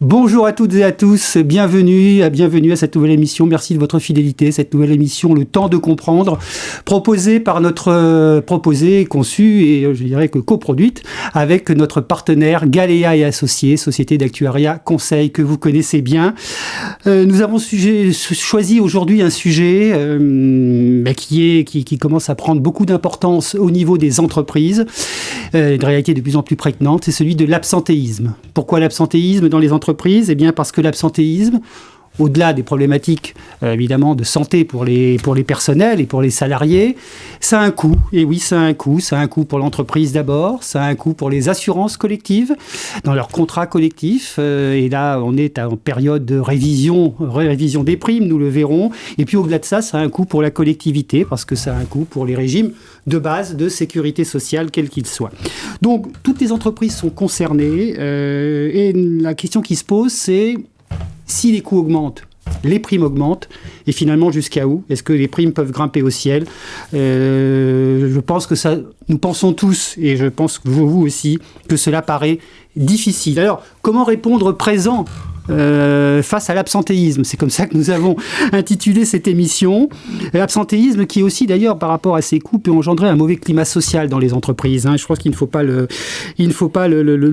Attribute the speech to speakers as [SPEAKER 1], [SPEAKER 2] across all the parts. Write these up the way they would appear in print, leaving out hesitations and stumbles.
[SPEAKER 1] Bonjour à toutes et à tous, bienvenue à cette nouvelle émission. Merci de votre fidélité. Cette nouvelle émission, Le Temps de comprendre, proposée, conçue et je dirais que coproduite avec notre partenaire Galéa et Associés, société d'actuariat conseil que vous connaissez bien. Nous avons choisi aujourd'hui un sujet qui commence à prendre beaucoup d'importance au niveau des entreprises, une réalité de plus en plus prégnante, c'est celui de l'absentéisme. Pourquoi l'absentéisme dans les entreprises ? Eh bien parce que l'absentéisme, au-delà des problématiques évidemment de santé pour les personnels et pour les salariés, ça a un coût. Et oui, ça a un coût. Ça a un coût pour l'entreprise d'abord, ça a un coût pour les assurances collectives, dans leurs contrats collectifs. Et là, on est en période de révision des primes, nous le verrons. Et puis au-delà de ça, ça a un coût pour la collectivité, parce que ça a un coût pour les régimes de base de sécurité sociale, quels qu'ils soient. Donc, toutes les entreprises sont concernées. Et la question qui se pose, c'est si les coûts augmentent, les primes augmentent, et finalement jusqu'à où ? Est-ce que les primes peuvent grimper au ciel ? Je pense que ça, nous pensons tous, et je pense que vous aussi, que cela paraît difficile. Alors, comment répondre présent face à l'absentéisme ? C'est comme ça que nous avons intitulé cette émission. L'absentéisme qui aussi d'ailleurs par rapport à ces coûts peut engendrer un mauvais climat social dans les entreprises. Je pense qu'il ne faut pas le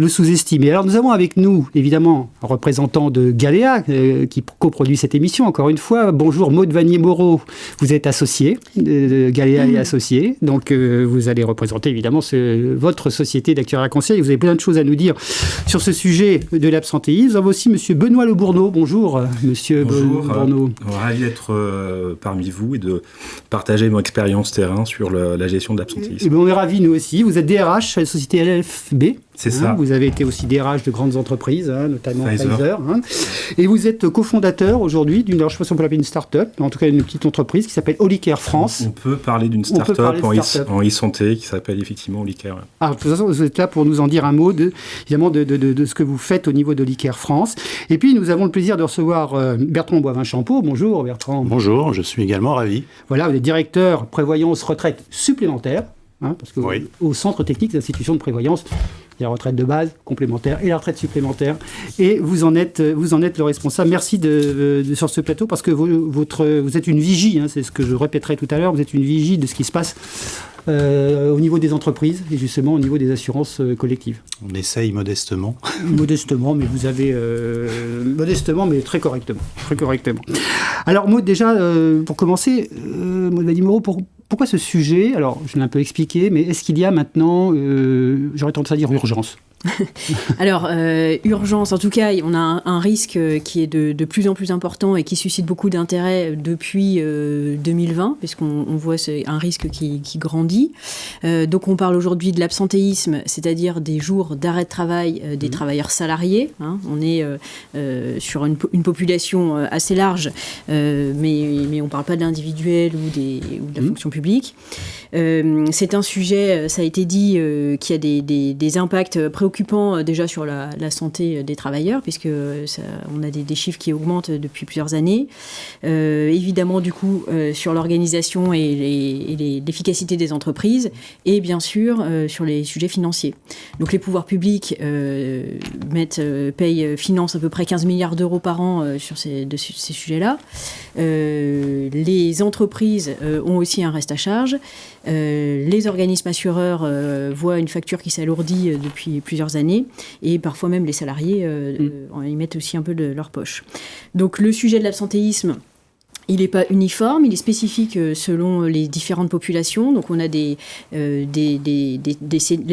[SPEAKER 1] sous-estimer. Alors nous avons avec nous évidemment un représentant de Galéa qui coproduit cette émission encore une fois. Bonjour Maud Vanier-Moreau, vous êtes associé de Galéa et Associés. Donc vous allez représenter évidemment votre société d'actuariat conseil. Vous avez plein de choses à nous dire sur ce sujet de l'absentéisme. Nous avons aussi monsieur Benoît Le Bourneau. Bonjour, monsieur Bourneau.
[SPEAKER 2] Ravi d'être parmi vous et de partager mon expérience terrain sur la gestion de l'absentéisme.
[SPEAKER 1] On est ravis, nous aussi. Vous êtes DRH à la société LFB.
[SPEAKER 2] C'est ça.
[SPEAKER 1] Vous avez été aussi DRH de grandes entreprises, notamment Pfizer. Et vous êtes cofondateur aujourd'hui d'une, je ne sais pas si on peut l'appeler une start-up, mais en tout cas une petite entreprise qui s'appelle Holicare France.
[SPEAKER 2] On peut parler d'une start-up en e-santé qui s'appelle effectivement Holicare.
[SPEAKER 1] Ah, de toute façon, vous êtes là pour nous en dire un mot évidemment de ce que vous faites au niveau d'Holicare France. Et puis, nous avons le plaisir de recevoir Bertrand Boivin-Champeau. Bonjour Bertrand.
[SPEAKER 3] Bonjour, je suis également ravi.
[SPEAKER 1] Voilà, vous êtes directeur prévoyance retraite supplémentaire, parce que au centre technique des institutions de prévoyance, il y a la retraite de base, complémentaire et la retraite supplémentaire. Et vous en êtes le responsable. Merci sur ce plateau parce que vous êtes une vigie, c'est ce que je répéterai tout à l'heure, vous êtes une vigie de ce qui se passe au niveau des entreprises et justement au niveau des assurances collectives.
[SPEAKER 3] On essaye modestement.
[SPEAKER 1] Modestement, mais vous avez... modestement, mais très correctement. Très correctement. Alors, Maud, déjà, pour commencer, Maud Vanier-Moreau, pourquoi ce sujet ? Alors, je l'ai un peu expliqué, mais est-ce qu'il y a maintenant, j'aurais tendance à dire urgence ?
[SPEAKER 4] Alors, urgence, en tout cas, on a un risque qui est de plus en plus important et qui suscite beaucoup d'intérêt depuis 2020, puisqu'on voit un risque qui grandit. Donc, on parle aujourd'hui de l'absentéisme, c'est-à-dire des jours d'arrêt de travail des travailleurs salariés. On est sur une population assez large, mais on ne parle pas de l'individuel ou de la fonction publique. C'est un sujet, ça a été dit, qui a des impacts préoccupants déjà sur la santé des travailleurs, puisque on a des chiffres qui augmentent depuis plusieurs années. Évidemment, du coup, sur l'organisation et l'efficacité des entreprises, et bien sûr, sur les sujets financiers. Donc, les pouvoirs publics financent à peu près 15 milliards d'euros par an sur ces sujets-là. Les entreprises ont aussi un reste à charge. Les organismes assureurs voient une facture qui s'alourdit depuis plusieurs années et parfois même les salariés y mettent aussi un peu de leur poche. Donc le sujet de l'absentéisme, il n'est pas uniforme, il est spécifique selon les différentes populations. Donc on a les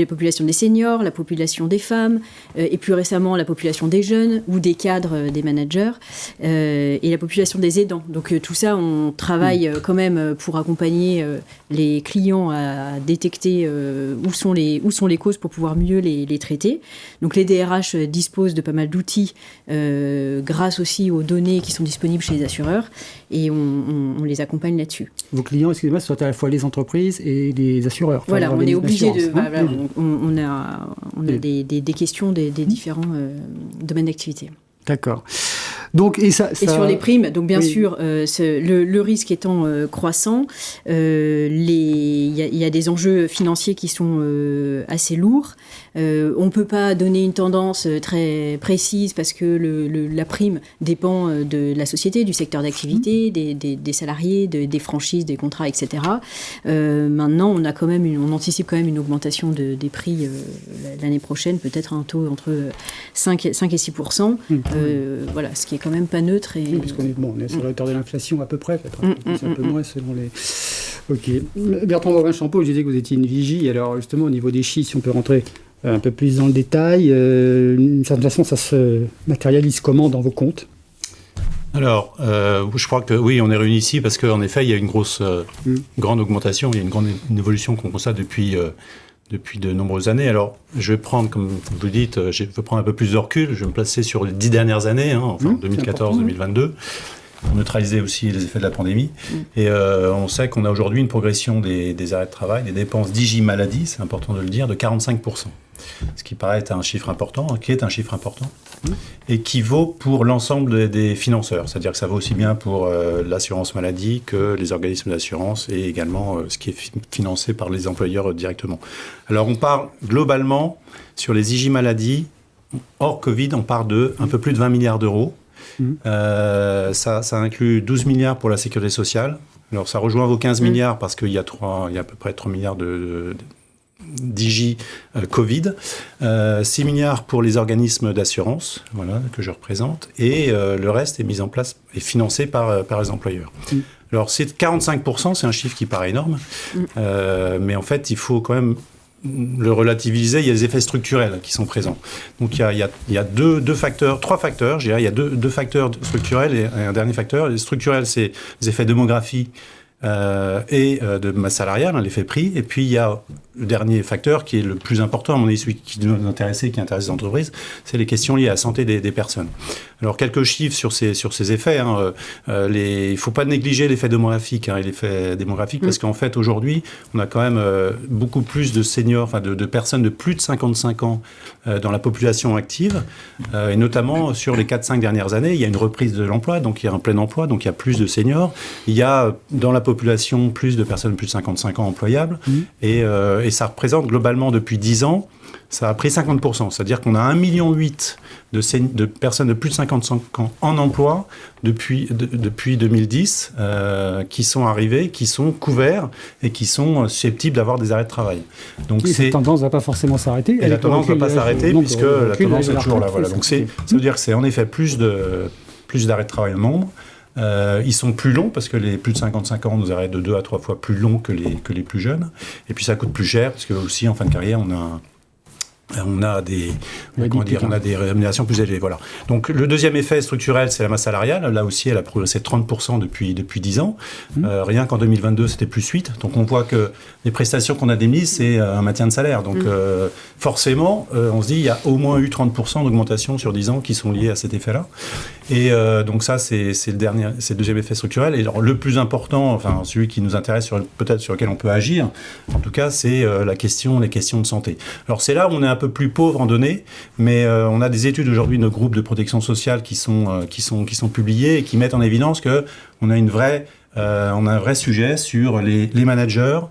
[SPEAKER 4] populations des seniors, la population des femmes, et plus récemment la population des jeunes ou des cadres, des managers, et la population des aidants. Donc tout ça, on travaille quand même pour accompagner les clients à détecter où sont les causes pour pouvoir mieux les traiter. Donc les DRH disposent de pas mal d'outils grâce aussi aux données qui sont disponibles chez les assureurs. Et on les accompagne là-dessus.
[SPEAKER 1] Vos clients, excusez-moi, ce sont à la fois les entreprises et les assureurs.
[SPEAKER 4] Voilà, on est obligé de... On a des questions des différents domaines d'activité.
[SPEAKER 1] D'accord. Donc, et
[SPEAKER 4] sur les primes, donc bien sûr, le risque étant croissant, il y a des enjeux financiers qui sont assez lourds. On ne peut pas donner une tendance très précise parce que la prime dépend de la société, du secteur d'activité, des salariés, des franchises, des contrats, etc. Maintenant, on anticipe quand même une augmentation des prix l'année prochaine, peut-être un taux entre 5 et 6%. Voilà, ce qui est quand même pas neutre.
[SPEAKER 1] Oui, puisqu'on est sur la hauteur de l'inflation à peu près, peut-être un peu moins selon les... Ok. Bertrand Morin-Champeau, je disais que vous étiez une vigie. Alors justement, au niveau des chiffres, si on peut rentrer un peu plus dans le détail, d'une certaine façon, ça se matérialise comment dans vos comptes ?
[SPEAKER 3] Alors, je crois que oui, on est réunis ici parce qu'en effet, il y a une grande augmentation, il y a une évolution qu'on constate depuis de nombreuses années. Alors, je vais prendre, comme vous le dites, je vais prendre un peu plus de recul, je vais me placer sur les 10 dernières années, 2014-2022, pour neutraliser aussi les effets de la pandémie. Et on sait qu'on a aujourd'hui une progression des arrêts de travail, des dépenses d'IJ-maladie, c'est important de le dire, de 45%. Ce qui paraît être un chiffre important, et qui vaut pour l'ensemble des financeurs. C'est-à-dire que ça vaut aussi bien pour l'assurance maladie que les organismes d'assurance et également ce qui est financé par les employeurs directement. Alors on parle globalement, sur les IJ-maladies, hors Covid, on parle de un peu plus de 20 milliards d'euros. Ça inclut 12 milliards pour la sécurité sociale. Alors ça rejoint vos 15 milliards parce qu'il y a à peu près 3 milliards d'IJ Covid, 6 milliards pour les organismes d'assurance, voilà, que je représente, et le reste est mis en place et financé par les employeurs. Alors c'est 45%, c'est un chiffre qui paraît énorme, mais en fait il faut quand même le relativiser. Il y a des effets structurels qui sont présents. Donc il y a trois facteurs, je dirais. Il y a deux facteurs structurels et un dernier facteur. Les structurels, c'est les effets démographiques et de masse salariale, l'effet prix. Et puis il y a le dernier facteur qui est le plus important, à mon avis, celui qui nous intéresse et qui intéresse les entreprises, c'est les questions liées à la santé des personnes. Alors quelques chiffres sur ces effets. Il ne faut pas négliger l'effet démographique, parce qu'en fait aujourd'hui, on a quand même beaucoup plus de seniors, de personnes de plus de 55 ans dans la population active, et notamment sur les 4-5 dernières années, il y a une reprise de l'emploi, donc il y a un plein emploi, donc il y a plus de seniors. Il y a dans la population plus de personnes de plus de 55 ans employables, et ça représente globalement depuis 10 ans, ça a pris 50%. C'est-à-dire qu'on a 1,8 million de personnes de plus de 55 ans en emploi depuis 2010 qui sont arrivés, qui sont couverts et qui sont susceptibles d'avoir des arrêts de travail. Donc
[SPEAKER 1] cette tendance ne va pas forcément s'arrêter.
[SPEAKER 3] Et la tendance ne va pas s'arrêter puisque la tendance est toujours là. Voilà. Donc ça veut dire que c'est en effet plus d'arrêts de travail en nombre. Ils sont plus longs parce que les plus de 55 ans nous arrêtent de 2 à 3 fois plus longs que les plus jeunes. Et puis ça coûte plus cher parce que aussi en fin de carrière on a des rémunérations plus élevées. Voilà. Donc le deuxième effet structurel, c'est la masse salariale. Là aussi, elle a progressé de 30% depuis 10 ans. Rien qu'en 2022, c'était plus 8. Donc on voit que les prestations qu'on indemnise, c'est un maintien de salaire. Donc forcément, on se dit il y a au moins eu 30% d'augmentation sur 10 ans qui sont liés à cet effet-là. Et donc ça, c'est le deuxième effet structurel. Et alors, le plus important, enfin celui qui nous intéresse, peut-être sur lequel on peut agir, en tout cas, c'est les questions de santé. Alors c'est là où on est un peu plus pauvre en données, mais on a des études aujourd'hui de nos groupes de protection sociale qui sont publiées et qui mettent en évidence que on a un vrai sujet sur les managers.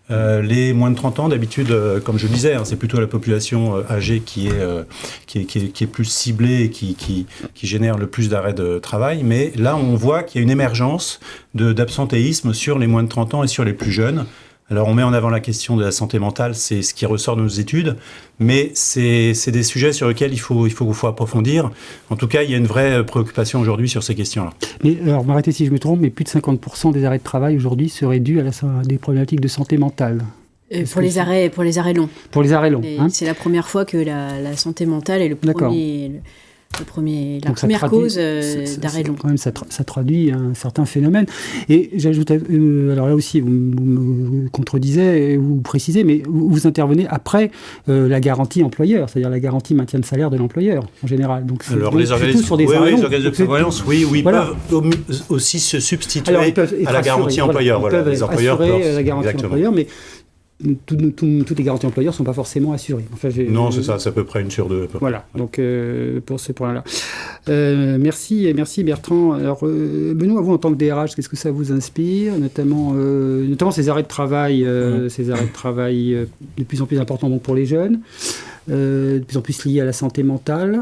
[SPEAKER 3] Les moins de 30 ans, d'habitude, comme je le disais, c'est plutôt la population âgée qui est plus ciblée et qui génère le plus d'arrêts de travail. Mais là, on voit qu'il y a une émergence d'absentéisme sur les moins de 30 ans et sur les plus jeunes. Alors, on met en avant la question de la santé mentale, c'est ce qui ressort de nos études, mais c'est des sujets sur lesquels il faut approfondir. En tout cas, il y a une vraie préoccupation aujourd'hui sur ces questions-là.
[SPEAKER 1] Mais alors, m'arrêtez si je me trompe, mais plus de 50% des arrêts de travail aujourd'hui seraient dus à des problématiques de santé mentale.
[SPEAKER 4] Pour les arrêts longs.
[SPEAKER 1] Pour les arrêts longs.
[SPEAKER 4] C'est la première fois que la santé mentale est la première cause d'arrêt long.
[SPEAKER 1] Quand même, ça traduit un certain phénomène. Et j'ajoute, alors là aussi, vous me contredisez, vous précisez, mais vous intervenez après la garantie employeur, c'est-à-dire la garantie maintien de salaire de l'employeur, en général. Donc,
[SPEAKER 3] alors, les organismes de prévoyance, ils peuvent aussi se substituer à la garantie employeur.
[SPEAKER 1] Les employeurs peuvent assurer la garantie employeur, mais toutes les garanties employeurs ne sont pas forcément assurées. Enfin,
[SPEAKER 3] non, c'est ça, c'est à peu près 1 sur 2.
[SPEAKER 1] Voilà, donc pour ce point-là. Merci Bertrand. Alors, Benoît, vous, en tant que DRH, qu'est-ce que ça vous inspire, notamment ces arrêts de travail, de plus en plus importants donc, pour les jeunes, de plus en plus liés à la santé mentale.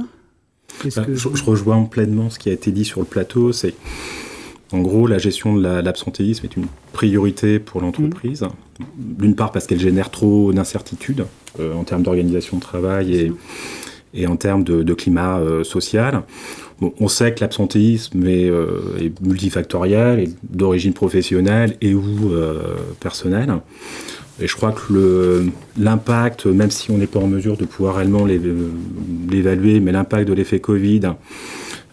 [SPEAKER 2] Je rejoins pleinement ce qui a été dit sur le plateau, c'est en gros la gestion de l'absentéisme est une priorité pour l'entreprise, d'une part parce qu'elle génère trop d'incertitudes en termes d'organisation de travail et en termes de climat social. Bon, on sait que l'absentéisme est multifactoriel, et d'origine professionnelle et ou personnelle. Et je crois que l'impact, même si on n'est pas en mesure de pouvoir réellement l'évaluer, mais l'impact de l'effet Covid,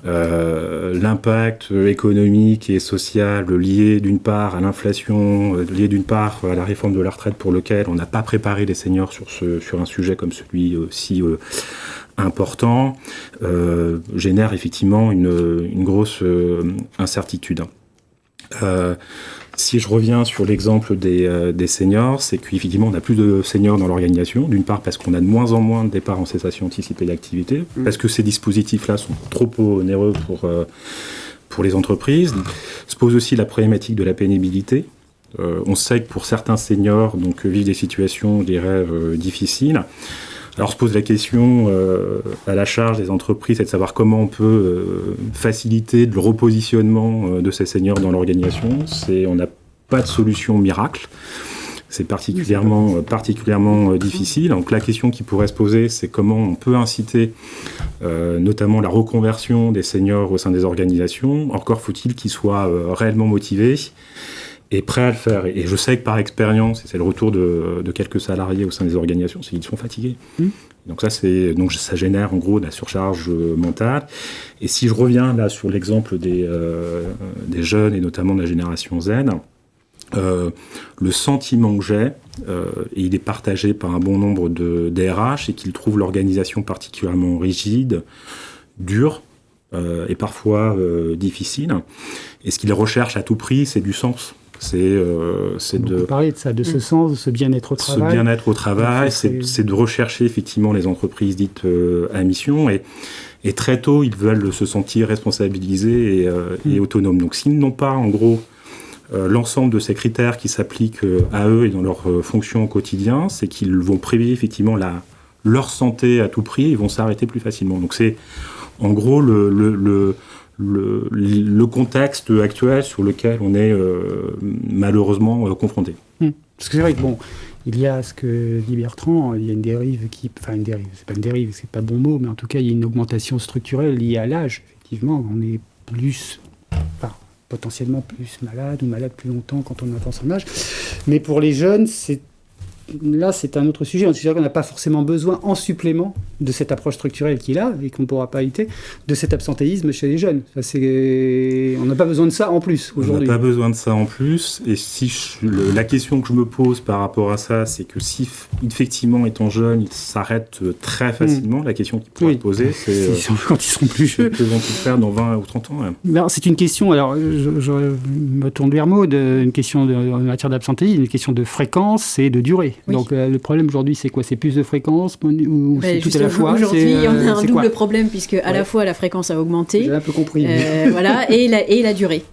[SPEAKER 2] l'impact économique et social lié d'une part à l'inflation, lié d'une part à la réforme de la retraite pour lequel on n'a pas préparé les seniors sur un sujet comme celui-ci important, génère effectivement une grosse incertitude. Si je reviens sur l'exemple des seniors, c'est qu'effectivement on a plus de seniors dans l'organisation, d'une part parce qu'on a de moins en moins de départs en cessation anticipée d'activité, parce que ces dispositifs-là sont trop onéreux pour les entreprises. Se pose aussi la problématique de la pénibilité. On sait que pour certains seniors vivent des situations, je dirais, difficiles. Alors se pose la question à la charge des entreprises, c'est de savoir comment on peut faciliter le repositionnement de ces seniors dans l'organisation. On n'a pas de solution miracle. C'est particulièrement difficile. Donc la question qui pourrait se poser, c'est comment on peut inciter notamment la reconversion des seniors au sein des organisations. Encore faut-il qu'ils soient réellement motivés et prêts à le faire. Et je sais que par expérience, et c'est le retour de quelques salariés au sein des organisations, c'est qu'ils sont fatigués. Donc ça génère en gros de la surcharge mentale. Et si je reviens là sur l'exemple des jeunes et notamment de la génération Z, le sentiment que j'ai, et il est partagé par un bon nombre de DRH, c'est qu'ils trouvent l'organisation particulièrement rigide, dure et parfois difficile. Et ce qu'ils recherchent à tout prix, c'est du sens.
[SPEAKER 1] On parlait de ça, de ce sens, de ce bien-être au travail.
[SPEAKER 2] Ce bien-être au travail, c'est de rechercher effectivement les entreprises dites à mission. Et très tôt, ils veulent se sentir responsabilisés et autonomes. Donc s'ils n'ont pas, en gros, l'ensemble de ces critères qui s'appliquent à eux et dans leur fonction au quotidien, c'est qu'ils vont privilégier effectivement leur santé à tout prix et ils vont s'arrêter plus facilement. Donc c'est en gros le contexte actuel sur lequel on est malheureusement confronté.
[SPEAKER 1] Parce que c'est vrai que il y a ce que dit Bertrand, il y a une dérive c'est pas une dérive, c'est pas le bon mot, mais en tout cas il y a une augmentation structurelle liée à l'âge. Effectivement, on est potentiellement plus malade ou malade plus longtemps quand on atteint son âge. Mais pour les jeunes, c'est un autre sujet. C'est vrai qu'on n'a pas forcément besoin en supplément de cette approche structurelle qu'il a et qu'on ne pourra pas éviter de cet absentéisme chez les jeunes. On n'a pas besoin de ça en plus aujourd'hui.
[SPEAKER 2] On n'a pas besoin de ça en plus. Et la question que je me pose par rapport à ça, c'est que si effectivement étant jeune, ils s'arrêtent très facilement, la question qu'il pourrait poser, c'est
[SPEAKER 1] quand ils seront plus jeunes.
[SPEAKER 2] Que vont-ils faire dans 20 ou 30 ans
[SPEAKER 1] Ben, c'est une question, alors je me tourne vers Maud, une question en matière d'absentéisme, une question de fréquence et de durée. Oui. Donc le problème aujourd'hui, c'est quoi ? C'est plus de fréquence ou c'est tout à la fois ?
[SPEAKER 4] Aujourd'hui, on a un double problème puisque à la fois la fréquence a augmenté.
[SPEAKER 1] J'ai un peu compris.
[SPEAKER 4] Voilà, et la durée.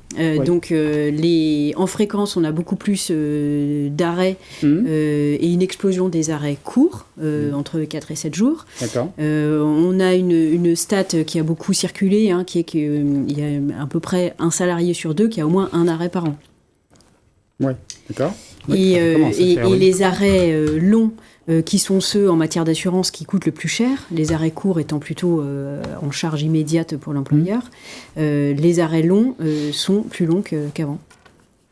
[SPEAKER 4] Donc en fréquence, on a beaucoup plus d'arrêts et une explosion des arrêts courts, entre 4 et 7 jours.
[SPEAKER 1] D'accord.
[SPEAKER 4] On a une stat qui a beaucoup circulé, qui est qu'il y a à peu près un salarié sur 2 qui a au moins un arrêt par an.
[SPEAKER 1] Oui, d'accord.
[SPEAKER 4] Et les arrêts longs, qui sont ceux en matière d'assurance qui coûtent le plus cher, les arrêts courts étant plutôt en charge immédiate pour l'employeur, les arrêts longs sont plus longs qu'avant.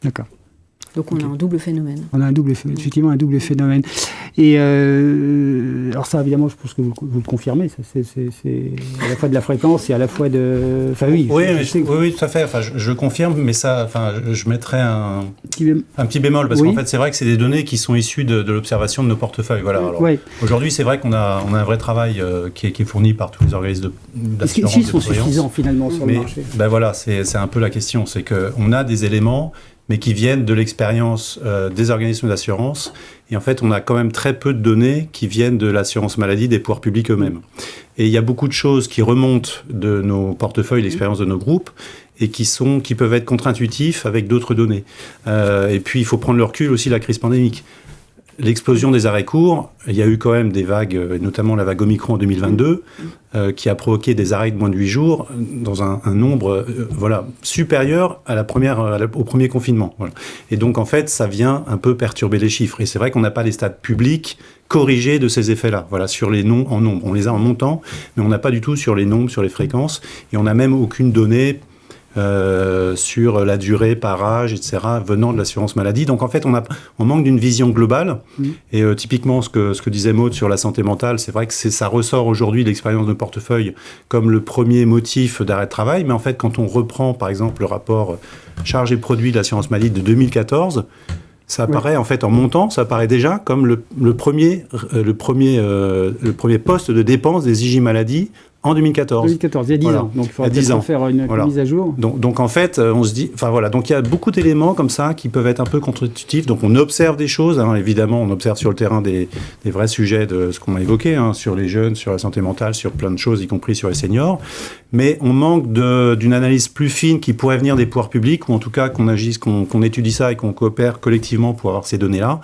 [SPEAKER 1] D'accord.
[SPEAKER 4] Donc on a un double phénomène.
[SPEAKER 1] On a effectivement un double phénomène. Et alors ça, évidemment, je pense que vous le confirmez, ça, c'est à la fois de la fréquence et à la fois de... Enfin oui.
[SPEAKER 3] Oui, tout à fait. Enfin, je confirme, mais ça, je mettrais un petit bémol, parce qu'en fait, c'est vrai que c'est des données qui sont issues de l'observation de nos portefeuilles. Voilà. Alors, aujourd'hui, c'est vrai qu'on a un vrai travail qui est fourni par tous les organismes d'assurance.
[SPEAKER 1] Est-ce qu'ils sont suffisants finalement sur le marché ?
[SPEAKER 3] Ben voilà, c'est un peu la question. C'est qu'on a des éléments mais qui viennent de l'expérience des organismes d'assurance. Et en fait, on a quand même très peu de données qui viennent de l'assurance maladie des pouvoirs publics eux-mêmes. Et il y a beaucoup de choses qui remontent de nos portefeuilles, l'expérience de nos groupes, et qui peuvent être contre-intuitifs avec d'autres données. Et puis, il faut prendre le recul aussi de la crise pandémique. L'explosion des arrêts courts, il y a eu quand même des vagues, notamment la vague Omicron en 2022, qui a provoqué des arrêts de moins de 8 jours dans un nombre supérieur à au premier confinement. Voilà. Et donc, en fait, ça vient un peu perturber les chiffres. Et c'est vrai qu'on n'a pas les stats publics corrigés de ces effets-là. Voilà, sur les nombres en nombre. On les a en montant, mais on n'a pas du tout sur les nombres, sur les fréquences. Et on n'a même aucune donnée sur la durée par âge, etc., venant de l'assurance maladie. Donc en fait, on manque d'une vision globale. Et typiquement, ce que disait Maud sur la santé mentale, c'est vrai que ça ressort aujourd'hui de l'expérience de portefeuille comme le premier motif d'arrêt de travail. Mais en fait, quand on reprend, par exemple, le rapport charges et produits de l'assurance maladie de 2014, ça apparaît en fait en montant, ça apparaît déjà comme le premier poste de dépense des IJ maladies en 2014.
[SPEAKER 1] 2014, il y a 10 ans. Donc il faudra peut-être faire une mise à jour.
[SPEAKER 3] Donc en fait, on se dit, donc il y a beaucoup d'éléments comme ça qui peuvent être un peu contre-intuitifs. Donc on observe des choses, évidemment, on observe sur le terrain des vrais sujets de ce qu'on a évoqué, sur les jeunes, sur la santé mentale, sur plein de choses, y compris sur les seniors. Mais on manque d'une analyse plus fine qui pourrait venir des pouvoirs publics, ou en tout cas qu'on étudie ça et qu'on coopère collectivement pour avoir ces données-là.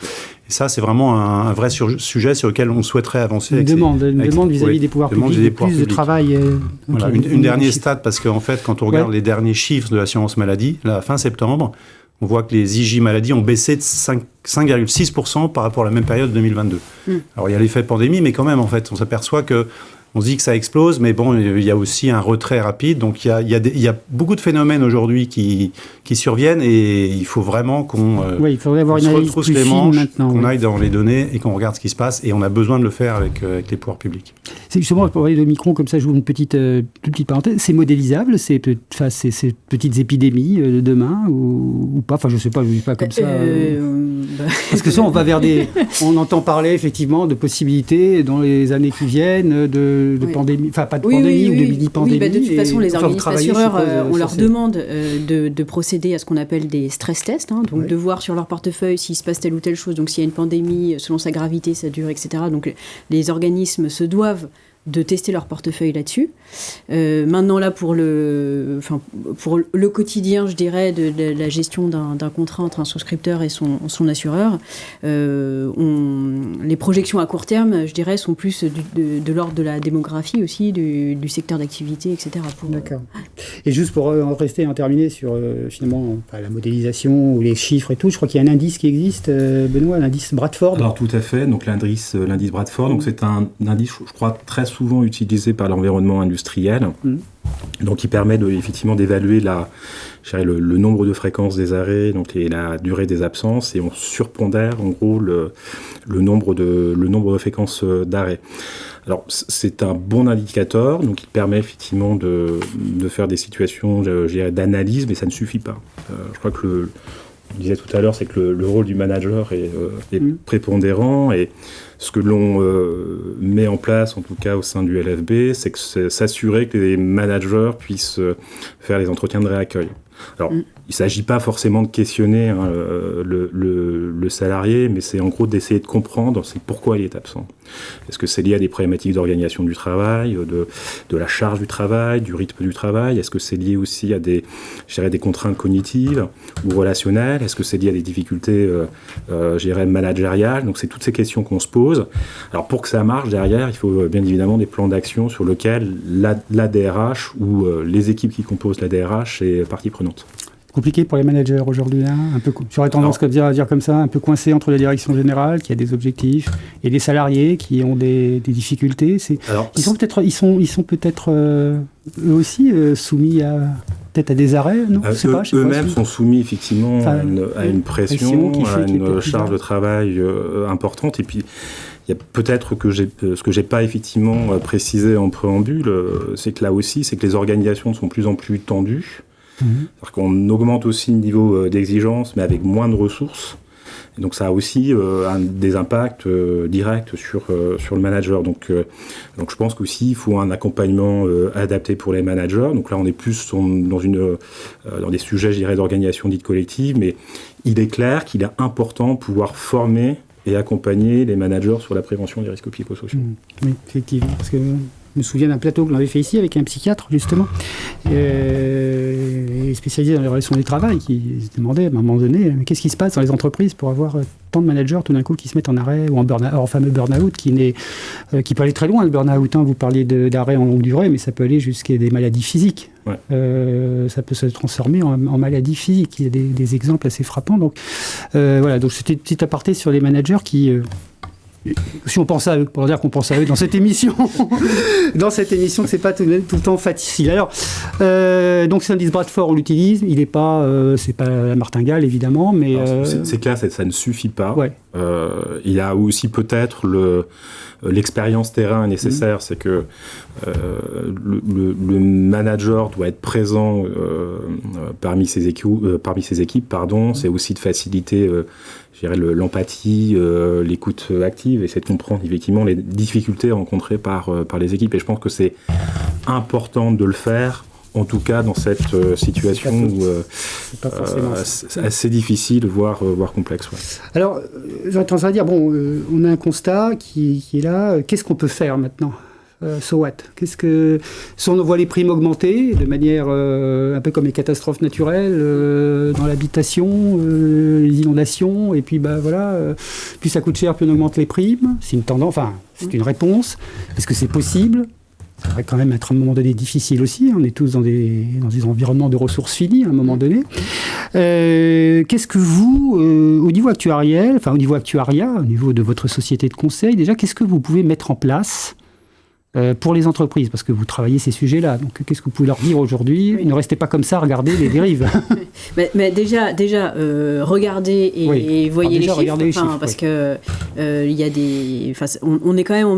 [SPEAKER 3] Et ça, c'est vraiment un vrai sujet sur lequel on souhaiterait avancer.
[SPEAKER 1] Une demande vis-à-vis des pouvoirs publics, de plus de travail.
[SPEAKER 3] Voilà, une dernière stat, parce qu'en fait, quand on regarde les derniers chiffres de l'assurance maladie, là, fin septembre, on voit que les IJ maladies ont baissé de 5,6% par rapport à la même période de 2022. Alors, il y a l'effet pandémie, mais quand même, en fait, on s'aperçoit que on se dit que ça explose, mais bon, il y a aussi un retrait rapide. Donc, il y a beaucoup de phénomènes aujourd'hui qui surviennent et il faut vraiment qu'on
[SPEAKER 1] il faudrait avoir une
[SPEAKER 3] se
[SPEAKER 1] analyse
[SPEAKER 3] retrousse
[SPEAKER 1] plus
[SPEAKER 3] les
[SPEAKER 1] fine
[SPEAKER 3] manches,
[SPEAKER 1] maintenant,
[SPEAKER 3] qu'on aille dans les données et qu'on regarde ce qui se passe. Et on a besoin de le faire avec les pouvoirs publics.
[SPEAKER 1] C'est justement, pour parler de Omicron, comme ça, je vous une toute petite parenthèse. C'est modélisable, ces petites épidémies de demain ou pas? Enfin, je ne sais pas, je ne dis pas comme ça. Parce que ça, on va vers on entend parler effectivement de possibilités dans les années qui viennent, de pandémie, enfin pas de pandémie ou de mini-pandémie.
[SPEAKER 4] De toute façon, les organismes assureurs, on leur demande de procéder à ce qu'on appelle des stress tests, donc de voir sur leur portefeuille s'il se passe telle ou telle chose, donc s'il y a une pandémie, selon sa gravité, sa durée, etc. Donc les organismes se doivent de tester leur portefeuille là-dessus. Maintenant, là, pour le quotidien, je dirais, de la gestion d'un contrat entre un souscripteur et son assureur, les projections à court terme, je dirais, sont plus de l'ordre de la démographie aussi, du secteur d'activité, etc.
[SPEAKER 1] D'accord. Et juste pour en terminer sur, finalement, la modélisation ou les chiffres et tout, je crois qu'il y a un indice qui existe, Benoît, l'indice Bradford.
[SPEAKER 2] Alors, tout à fait. Donc, l'indice Bradford, donc c'est un indice, je crois, très souvent utilisé par l'environnement industriel, donc qui permet effectivement d'évaluer le nombre de fréquences des arrêts, donc et la durée des absences, et on surpondère en gros le nombre de fréquences d'arrêt. Alors c'est un bon indicateur, donc il permet effectivement de faire des situations d'analyse, mais ça ne suffit pas. Je crois que on disait tout à l'heure, c'est que le rôle du manager est prépondérant, et ce que l'on met en place, en tout cas au sein du LFB, c'est que s'assurer que les managers puissent faire les entretiens de réaccueil. Alors, il ne s'agit pas forcément de questionner le salarié, mais c'est en gros d'essayer de comprendre pourquoi il est absent. Est-ce que c'est lié à des problématiques d'organisation du travail, de la charge du travail, du rythme du travail? Est-ce que c'est lié aussi à des contraintes cognitives ou relationnelles? Est-ce que c'est lié à des difficultés managériales? Donc c'est toutes ces questions qu'on se pose. Alors pour que ça marche derrière, il faut bien évidemment des plans d'action sur lesquels la DRH ou les équipes qui composent la DRH est partie prenante.
[SPEAKER 1] Compliqué pour les managers aujourd'hui, un peu. J'aurais tendance à dire comme ça, un peu coincé entre la direction générale qui a des objectifs et les salariés qui ont des difficultés. Ils sont peut-être eux aussi soumis à des arrêts, non?
[SPEAKER 2] Eux-mêmes sont soumis effectivement à une pression, à une charge de travail importante, et puis. Il y a peut-être ce que j'ai pas effectivement précisé en préambule, c'est que là aussi, c'est que les organisations sont de plus en plus tendues. C'est-à-dire qu'on augmente aussi le niveau d'exigence, mais avec moins de ressources. Et donc ça a aussi des impacts directs sur le manager. Donc je pense qu'aussi il faut un accompagnement adapté pour les managers. Donc là on est plus dans des sujets, je dirais, d'organisation dite collective, mais il est clair qu'il est important de pouvoir former et accompagner les managers sur la prévention des risques psychosociaux.
[SPEAKER 1] Oui, effectivement, parce que je me souviens d'un plateau que l'on avait fait ici avec un psychiatre, justement, spécialisé dans les relations du travail, qui se demandait à un moment donné, mais qu'est-ce qui se passe dans les entreprises pour avoir tant de managers tout d'un coup qui se mettent en arrêt ou en fameux burn-out, qui peut aller très loin, le burn-out. Vous parliez d'arrêt en longue durée, mais ça peut aller jusqu'à des maladies physiques.
[SPEAKER 2] Ouais.
[SPEAKER 1] Ça peut se transformer en maladies physiques. Il y a des exemples assez frappants. Donc, voilà, donc c'était une petite aparté sur les managers qui... si on pense à eux, pour dire qu'on pense à eux dans cette émission, que c'est pas tout le temps facile. Alors, donc c'est l'indice Bradford, on l'utilise. Il est pas, c'est pas la martingale évidemment, mais
[SPEAKER 2] c'est clair, ça ne suffit pas.
[SPEAKER 1] Ouais.
[SPEAKER 2] Il y a aussi peut-être l'expérience terrain nécessaire, c'est que le manager doit être présent parmi ses équipes. C'est aussi de faciliter je dirais l'empathie, l'écoute active, et c'est de comprendre effectivement les difficultés rencontrées par les équipes. Et je pense que c'est important de le faire, en tout cas dans cette situation où c'est assez difficile, voire complexe. Ouais.
[SPEAKER 1] Alors, j'aurais tendance à dire, on a un constat qui est là. Qu'est-ce qu'on peut faire maintenant ? So what ? Si on voit les primes augmenter de manière un peu comme les catastrophes naturelles, dans l'habitation, les inondations, et puis plus ça coûte cher, plus on augmente les primes. C'est une tendance, c'est une réponse. Est-ce que c'est possible ? Ça va quand même être à un moment donné difficile aussi. On est tous dans des environnements de ressources finies à un moment donné. Qu'est-ce que vous, au niveau actuariel, au niveau actuariat, au niveau de votre société de conseil, déjà, qu'est-ce que vous pouvez mettre en place pour les entreprises, parce que vous travaillez ces sujets-là. Donc, qu'est-ce que vous pouvez leur dire aujourd'hui ? Ne restez pas comme ça, regardez les dérives.
[SPEAKER 4] mais déjà regardez et voyez les chiffres. Parce que il y a on est quand même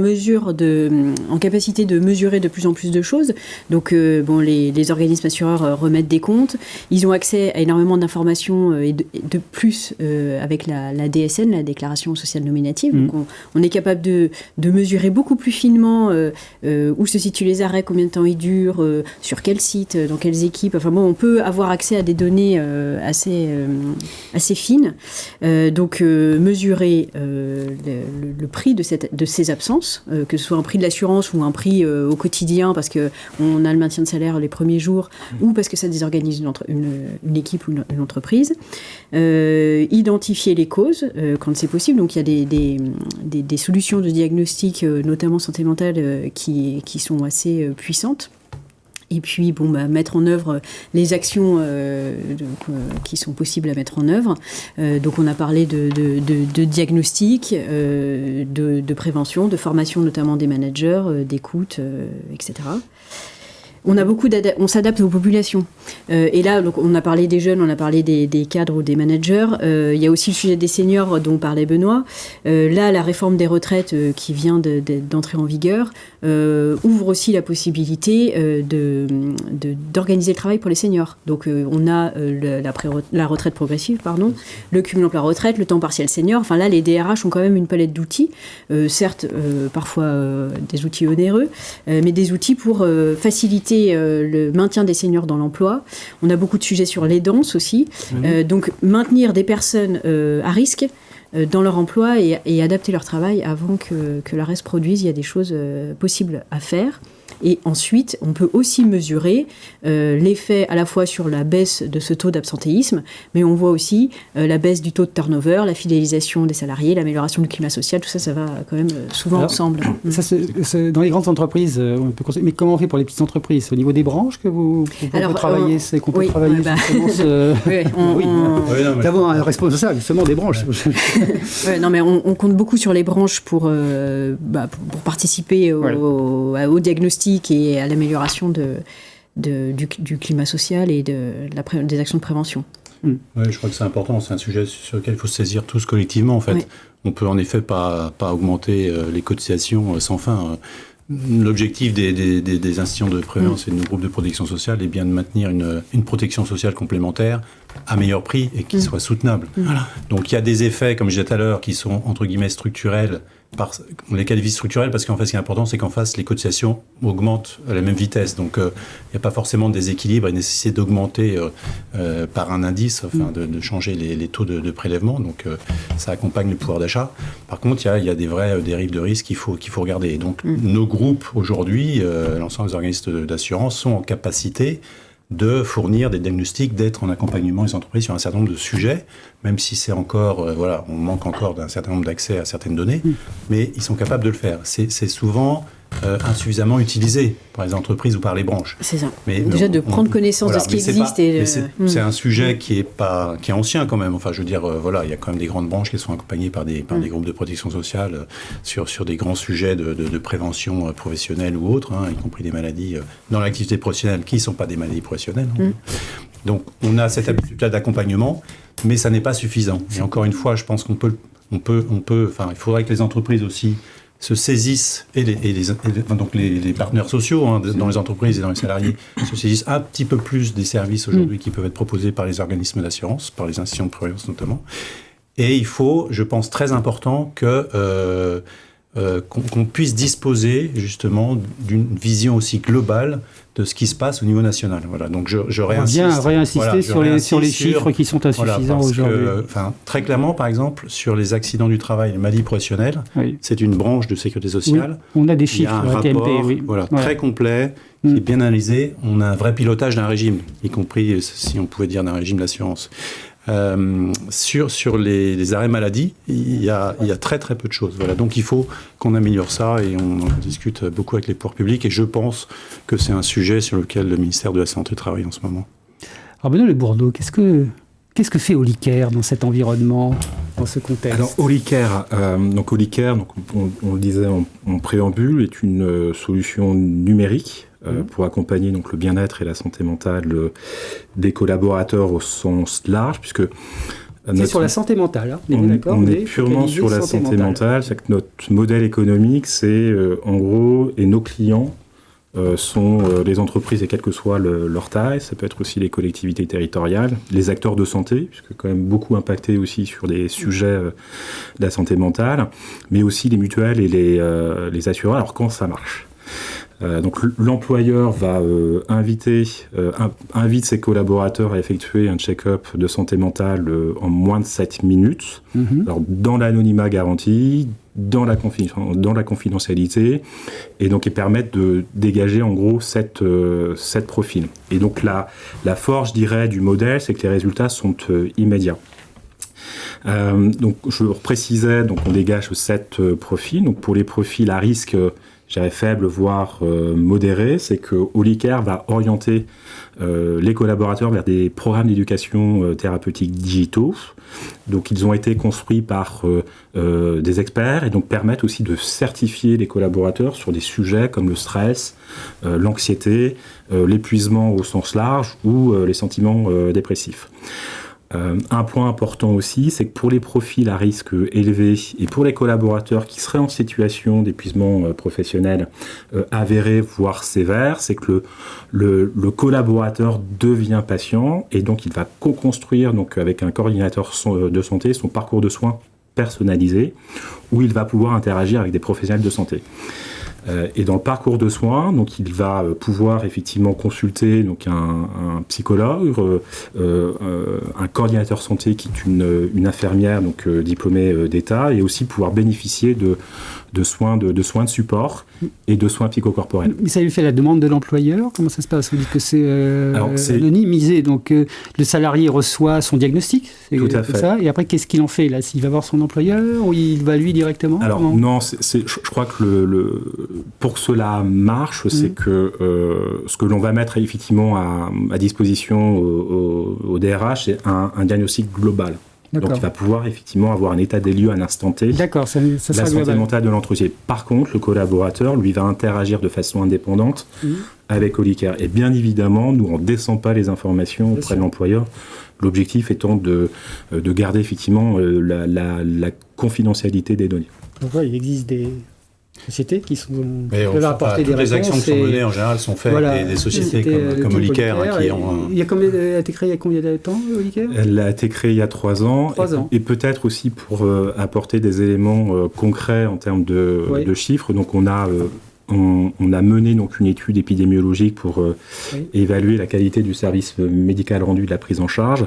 [SPEAKER 4] en capacité de mesurer de plus en plus de choses. Donc, les organismes assureurs remettent des comptes. Ils ont accès à énormément d'informations et de plus avec la DSN, la déclaration sociale nominative. Donc, on est capable de mesurer beaucoup plus finement où se situent les arrêts, combien de temps ils durent, sur quel site, dans quelles équipes. On peut avoir accès à des données assez fines. Donc, mesurer le prix de ces absences, que ce soit un prix de l'assurance ou un prix au quotidien, parce qu'on a le maintien de salaire les premiers jours, ou parce que ça désorganise une équipe ou une entreprise. Identifier les causes, quand c'est possible. Donc, il y a des solutions de diagnostic, notamment santé mentale, qui sont assez puissantes. Et puis, mettre en œuvre les actions qui sont possibles à mettre en œuvre. Donc, on a parlé de diagnostic, de prévention, de formation notamment des managers, d'écoute, etc. On s'adapte aux populations. Et là, donc, on a parlé des jeunes, on a parlé des cadres ou des managers. Il y a aussi le sujet des seniors dont parlait Benoît. Là, la réforme des retraites qui vient d'entrer en vigueur ouvre aussi la possibilité d'organiser le travail pour les seniors. Donc, on a la retraite progressive, le cumul emploi-retraite, le temps partiel senior. Là, les DRH ont quand même une palette d'outils. Certes, parfois des outils onéreux, mais des outils pour faciliter le maintien des seniors dans l'emploi. On a beaucoup de sujets sur l'aidance aussi. Donc, maintenir des personnes à risque dans leur emploi et adapter leur travail avant que l'arrêt se produise. Il y a des choses possibles à faire. Et ensuite, on peut aussi mesurer l'effet à la fois sur la baisse de ce taux d'absentéisme, mais on voit aussi la baisse du taux de turnover, la fidélisation des salariés, l'amélioration du climat social. Tout ça, ça va quand même souvent ensemble. Ça,
[SPEAKER 1] c'est dans les grandes entreprises, on peut conseiller. Mais comment on fait pour les petites entreprises ? Au niveau des branches que vous travaillez, c'est qu'on peut travailler Nous avons un responsable justement des branches.
[SPEAKER 4] Mais on compte beaucoup sur les branches pour participer au diagnostic et à l'amélioration du climat social et des actions de prévention.
[SPEAKER 3] Oui, je crois que c'est important. C'est un sujet sur lequel il faut se saisir tous collectivement. En fait, on peut en effet pas augmenter les cotisations sans fin. L'objectif des institutions de prévoyance et de nos groupes de protection sociale est bien de maintenir une protection sociale complémentaire à meilleur prix et qui soit soutenable.
[SPEAKER 1] Voilà.
[SPEAKER 3] Donc il y a des effets, comme je disais tout à l'heure, qui sont entre guillemets structurels. On les qualifie structurels parce qu'en fait, ce qui est important, c'est qu'en face, les cotisations augmentent à la même vitesse. Donc il n'y a pas forcément de déséquilibre et nécessité d'augmenter par un indice, enfin de changer les taux de prélèvement. Donc ça accompagne le pouvoir d'achat. Par contre, il y a des vraies dérives de risque qu'il faut regarder. Et donc nos groupes aujourd'hui, l'ensemble des organismes d'assurance sont en capacité de fournir des diagnostics, d'être en accompagnement des entreprises sur un certain nombre de sujets, même si c'est encore, on manque encore d'un certain nombre d'accès à certaines données, mais ils sont capables de le faire. C'est souvent insuffisamment utilisé par les entreprises ou par les branches.
[SPEAKER 4] C'est ça. Mais déjà de prendre connaissance de ce qui existe.
[SPEAKER 3] C'est un sujet qui est ancien quand même. Enfin, je veux dire, il y a quand même des grandes branches qui sont accompagnées par des groupes de protection sociale sur des grands sujets de prévention professionnelle ou autre, y compris des maladies dans l'activité professionnelle qui ne sont pas des maladies professionnelles. Donc, on a cette habitude-là d'accompagnement, mais ça n'est pas suffisant. Et encore une fois, je pense il faudrait que les entreprises aussi se saisissent, donc les partenaires sociaux dans les entreprises et dans les salariés se saisissent un petit peu plus des services aujourd'hui qui peuvent être proposés par les organismes d'assurance, par les institutions de prévoyance notamment. Et il faut, je pense, très important qu'on puisse disposer justement d'une vision aussi globale de ce qui se passe au niveau national. Voilà, donc je réinsiste.
[SPEAKER 1] On vient réinsister sur les chiffres qui sont insuffisants aujourd'hui.
[SPEAKER 3] Très clairement, par exemple, sur les accidents du travail, les maladies professionnelles, c'est une branche de sécurité sociale.
[SPEAKER 1] Oui, on a des chiffres,
[SPEAKER 3] il y a un rapport, très complet, qui est bien analysé. On a un vrai pilotage d'un régime, y compris, si on pouvait dire, d'un régime d'assurance. Sur les arrêts maladie, il y a très très peu de choses. Voilà. Donc il faut qu'on améliore ça et on en discute beaucoup avec les pouvoirs publics et je pense que c'est un sujet sur lequel le ministère de la Santé travaille en ce moment.
[SPEAKER 1] Alors Benoît Le Bourdeau, qu'est-ce que fait Olicare dans cet environnement, dans ce contexte ?
[SPEAKER 2] Alors Olicare, on le disait en préambule, est une solution numérique pour accompagner donc le bien-être et la santé mentale des collaborateurs au sens large, puisque
[SPEAKER 1] c'est sur la santé mentale.
[SPEAKER 2] On est purement sur la santé mentale, c'est-à-dire que notre modèle économique, c'est en gros, et nos clients sont les entreprises et quelle que soit leur taille, ça peut être aussi les collectivités territoriales, les acteurs de santé, puisque quand même beaucoup impactés aussi sur des sujets de la santé mentale, mais aussi les mutuelles et les assureurs. Alors quand ça marche donc l'employeur va invite ses collaborateurs à effectuer un check-up de santé mentale en moins de 7 minutes, alors dans l'anonymat garanti, dans la confidentialité, et donc ils permettent de dégager en gros 7 profils. Et donc la force, je dirais, du modèle, c'est que les résultats sont immédiats. Donc je précisais, donc on dégage 7 profils. Donc pour les profils à risque, j'avais faible, voire modéré, c'est que Olicare va orienter les collaborateurs vers des programmes d'éducation thérapeutique digitaux. Donc ils ont été construits par des experts et donc permettent aussi de certifier les collaborateurs sur des sujets comme le stress, l'anxiété, l'épuisement au sens large ou les sentiments dépressifs. Un point important aussi, c'est que pour les profils à risque élevé et pour les collaborateurs qui seraient en situation d'épuisement professionnel avéré, voire sévère, c'est que le collaborateur devient patient et donc il va co-construire donc, avec un coordinateur de santé son parcours de soins personnalisé où il va pouvoir interagir avec des professionnels de santé. Et dans le parcours de soins, donc il va pouvoir effectivement consulter donc un psychologue, un coordinateur santé qui est une infirmière donc diplômée d'État, et aussi pouvoir bénéficier de soins de support et de soins psychocorporels.
[SPEAKER 1] Mais ça lui fait la demande de l'employeur ? Comment ça se passe ? Vous dites que c'est anonymisé, donc le salarié reçoit son diagnostic,
[SPEAKER 2] tout à fait.
[SPEAKER 1] Ça, et après qu'est-ce qu'il en fait là ? S'il va voir son employeur ou il va lui directement ?
[SPEAKER 2] Alors non, je crois que pour que cela marche, c'est que ce que l'on va mettre effectivement à disposition au DRH, c'est un diagnostic global. D'accord. Donc il va pouvoir effectivement avoir un état des lieux à un instant T.
[SPEAKER 1] D'accord, ça
[SPEAKER 2] la santé mentale de l'entreprise. Par contre, le collaborateur, lui, va interagir de façon indépendante avec Olicare. Et bien évidemment, nous, on ne descend pas les informations auprès de l'employeur. L'objectif étant de garder effectivement la confidentialité des données.
[SPEAKER 1] Donc, il existe sociétés qui sont
[SPEAKER 3] peuvent apporter des réponses. Les actions qui sont menées en général sont faites des sociétés comme Olicare qui ont.
[SPEAKER 1] Elle a été créée il y a combien de temps, Olicare ?
[SPEAKER 2] Elle a été créée il y a 3 ans. Et peut-être aussi pour apporter des éléments concrets en termes de chiffres. Donc on a mené donc une étude épidémiologique pour évaluer la qualité du service médical rendu de la prise en charge.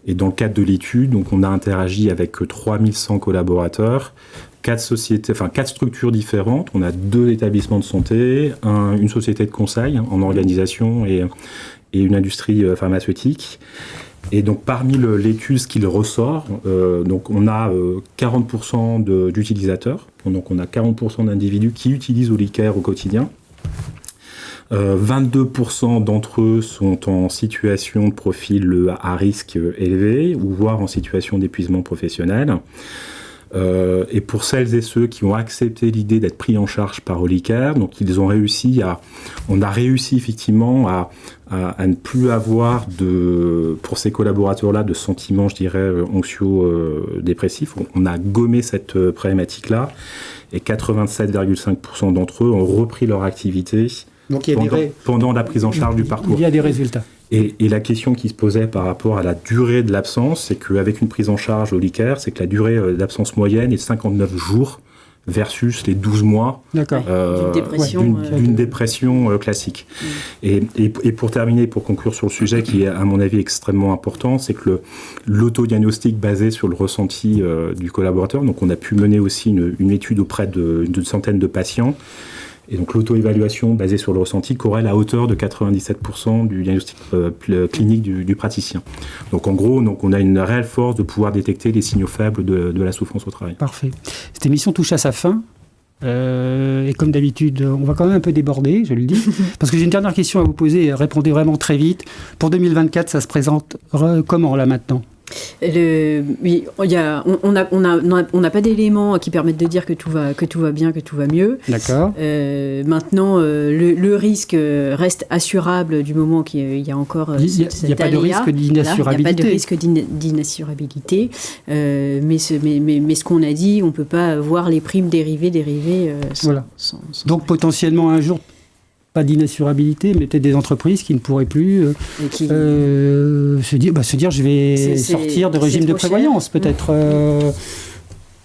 [SPEAKER 2] Et dans le cadre de l'étude, donc on a interagi avec 3100 collaborateurs, 4 structures différentes. On a 2 établissements de santé, une société de conseil en organisation et une industrie pharmaceutique. Et donc parmi l'étude, ce qu'il ressort, donc on a 40% d'utilisateurs, donc on a 40% d'individus qui utilisent Olicare au quotidien. 22% d'entre eux sont en situation de profil à risque élevé, ou voire en situation d'épuisement professionnel. Et pour celles et ceux qui ont accepté l'idée d'être pris en charge par Olicare, donc on a réussi effectivement à ne plus avoir pour ces collaborateurs-là de sentiments, je dirais, anxio-dépressifs. On a gommé cette problématique-là, et 87,5% d'entre eux ont repris leur activité. Donc, pendant la prise en charge du parcours.
[SPEAKER 1] Il y a des résultats.
[SPEAKER 2] Et la question qui se posait par rapport à la durée de l'absence, c'est qu'avec une prise en charge Olicare, c'est que la durée d'absence moyenne est 59 jours versus les 12 mois d'une dépression classique. Et pour terminer, pour conclure sur le sujet qui est à mon avis extrêmement important, c'est que l'autodiagnostic basé sur le ressenti du collaborateur, donc on a pu mener aussi une étude auprès d'une centaine de patients. Et donc l'auto-évaluation basée sur le ressenti corrèle à hauteur de 97% du diagnostic clinique du praticien. Donc en gros, on a une réelle force de pouvoir détecter les signaux faibles de la souffrance au travail.
[SPEAKER 1] Parfait. Cette émission touche à sa fin. Et comme d'habitude, on va quand même un peu déborder, je le dis, parce que j'ai une dernière question à vous poser. Répondez vraiment très vite. Pour 2024, ça se présente comment là maintenant ?
[SPEAKER 4] On n'a pas d'éléments qui permettent de dire que tout va bien, que tout va mieux.
[SPEAKER 1] D'accord.
[SPEAKER 4] Maintenant, le risque reste assurable du moment qu'il y a encore
[SPEAKER 1] il n'y a pas de risque d'inassurabilité.
[SPEAKER 4] Il n'y a pas de risque d'inassurabilité. Mais ce qu'on a dit, on ne peut pas voir les primes dérivées sans
[SPEAKER 1] donc potentiellement un jour, pas d'inassurabilité, mais peut-être des entreprises qui ne pourraient plus se dire je vais sortir de régime de prévoyance, peut-être.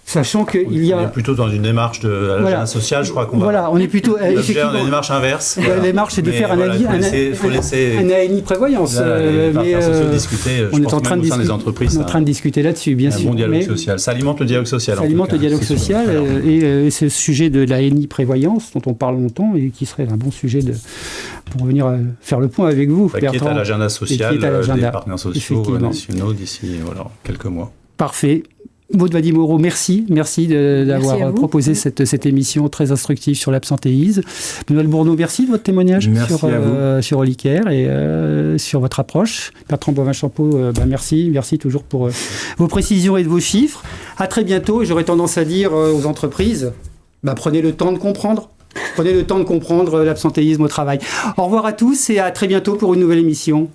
[SPEAKER 1] Sachant qu'il y a...
[SPEAKER 3] On est plutôt dans une démarche de l'agenda social, je crois qu'on va...
[SPEAKER 1] Voilà, on est plutôt...
[SPEAKER 3] effectivement, une démarche inverse.
[SPEAKER 1] La démarche, c'est de faire un ANI prévoyance.
[SPEAKER 3] Les partenaires sociaux discuter, je pense même au sein des entreprises.
[SPEAKER 1] On est en train de discuter là-dessus, bien sûr.
[SPEAKER 3] Un bon dialogue social. Ça alimente le dialogue social.
[SPEAKER 1] Ça alimente le dialogue social. Et ce sujet de l'ANI prévoyance, dont on parle longtemps, et qui serait un bon sujet pour venir faire le point avec vous,
[SPEAKER 3] Bertrand. Qui est à l'agenda social des partenaires sociaux nationaux d'ici quelques mois.
[SPEAKER 1] Parfait. Maud Vadimoro, merci d'avoir proposé cette émission très instructive sur l'absentéisme. Benoît Bourneau, merci de votre témoignage sur Olicare et sur votre approche. Bertrand Boivin-Champeau, merci toujours pour vos précisions et de vos chiffres. À très bientôt, et j'aurais tendance à dire aux entreprises, prenez le temps de comprendre. Prenez le temps de comprendre l'absentéisme au travail. Au revoir à tous et à très bientôt pour une nouvelle émission.